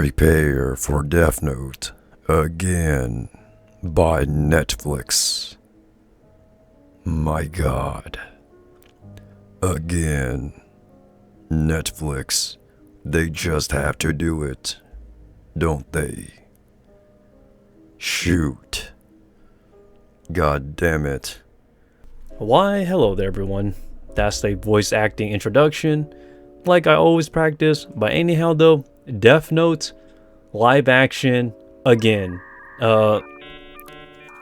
Prepare for Death Note again by Netflix. My God. Again. Netflix. They just have to do it, don't they? Shoot. God damn it. Why, hello there everyone. That's the voice acting introduction, like I always practice. But anyhow though, Death Note, live action, again.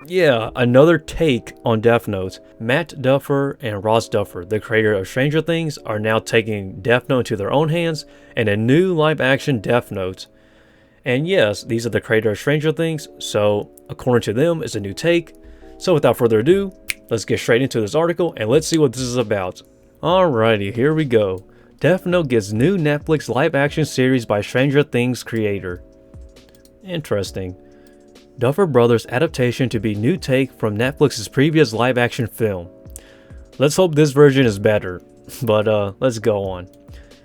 Yeah, another take on Death Note. Matt Duffer and Ross Duffer, the creator of Stranger Things, are now taking Death Note into their own hands and a new live action Death Note. And yes, these are the creator of Stranger Things, so according to them, it's a new take. So without further ado, let's get straight into this article and let's see what this is about. Alrighty, here we go. Death Note gets new Netflix live action series by Stranger Things creator. Interesting. Duffer Brothers adaptation to be new take from Netflix's previous live action film. Let's hope this version is better, but let's go on.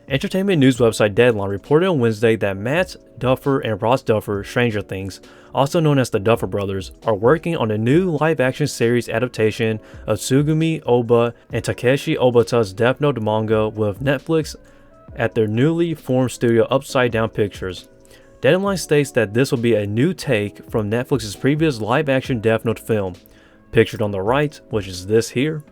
Entertainment news website Deadline reported on Wednesday that Matt Duffer and Ross Duffer, Stranger Things, also known as the Duffer Brothers, are working on a new live-action series adaptation of Tsugumi Oba and Takeshi Obata's Death Note manga with Netflix at their newly formed studio Upside Down Pictures. Deadline states that this will be a new take from Netflix's previous live-action Death Note film. Pictured on the right, which is this here,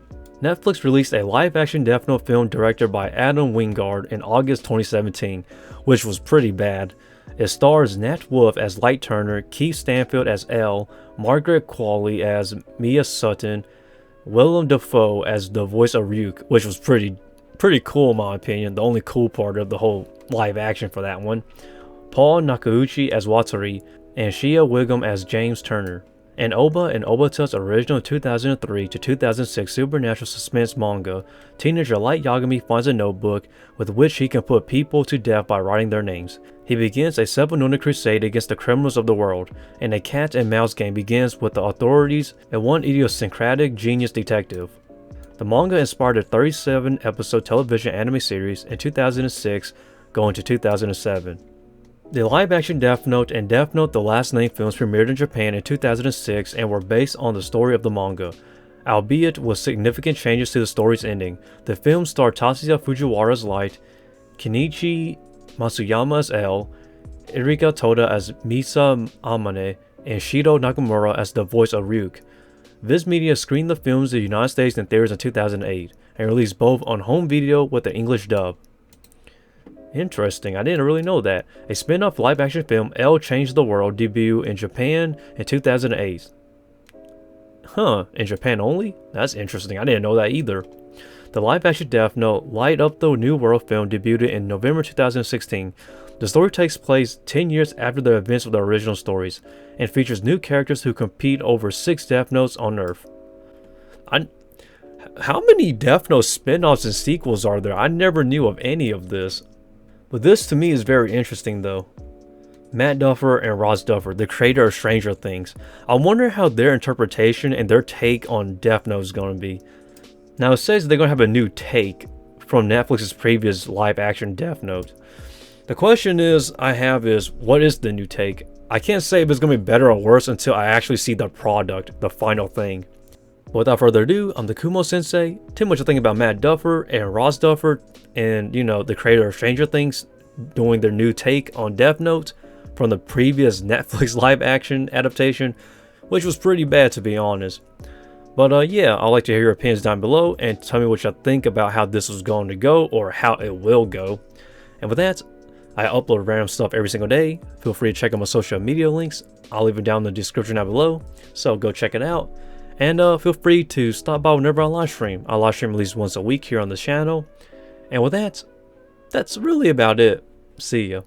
Netflix released a live-action Death Note film directed by Adam Wingard in August 2017, which was pretty bad. It stars Nat Wolff as Light Turner, Keith Stanfield as L, Margaret Qualley as Mia Sutton, Willem Dafoe as the voice of Ryuk, which was pretty cool in my opinion, the only cool part of the whole live action for that one, Paul Nakauchi as Watari, and Shia Wiggum as James Turner. In Oba and Obata's original 2003 to 2006 supernatural suspense manga, teenager Light Yagami finds a notebook with which he can put people to death by writing their names. He begins a self-anointed crusade against the criminals of the world, and a cat and mouse game begins with the authorities and one idiosyncratic genius detective. The manga inspired a 37-episode television anime series in 2006 going to 2007. The live-action Death Note and Death Note The Last Name films premiered in Japan in 2006 and were based on the story of the manga, albeit with significant changes to the story's ending. The film starred Tatsuya Fujiwara as Light, Kenichi Matsuyama as L, Erika Toda as Misa Amane, and Shiro Nakamura as the voice of Ryuk. Viz Media screened the films in the United States in theaters in 2008 and released both on home video with the English dub. Interesting, I didn't really know that. A spin-off live-action film, L Changed the World, debuted in Japan in 2008. Huh, in Japan only? That's interesting, I didn't know that either. The live-action Death Note Light Up the New World film debuted in November 2016. The story takes place 10 years after the events of the original stories, and features new characters who compete over 6 Death Notes on Earth. How many Death Note spin-offs and sequels are there? I never knew of any of this. But this to me is very interesting though. Matt Duffer and Ross Duffer, the creator of Stranger Things. I wonder how their interpretation and their take on Death Note is going to be. Now it says they're going to have a new take from Netflix's previous live action Death Note. The question I have is, what is the new take? I can't say if it's going to be better or worse until I actually see the product, the final thing. Without further ado, I'm the Kumo Sensei. Tell me what you think about Matt Duffer and Ross Duffer and, the creator of Stranger Things doing their new take on Death Note from the previous Netflix live action adaptation, which was pretty bad to be honest. But yeah, I'd like to hear your opinions down below and tell me what you think about how this was going to go or how it will go. And with that, I upload random stuff every single day. Feel free to check out my social media links. I'll leave it down in the description down below, so go check it out. And feel free to stop by whenever I live stream. I live stream at least once a week here on the channel. And with that, that's really about it. See ya.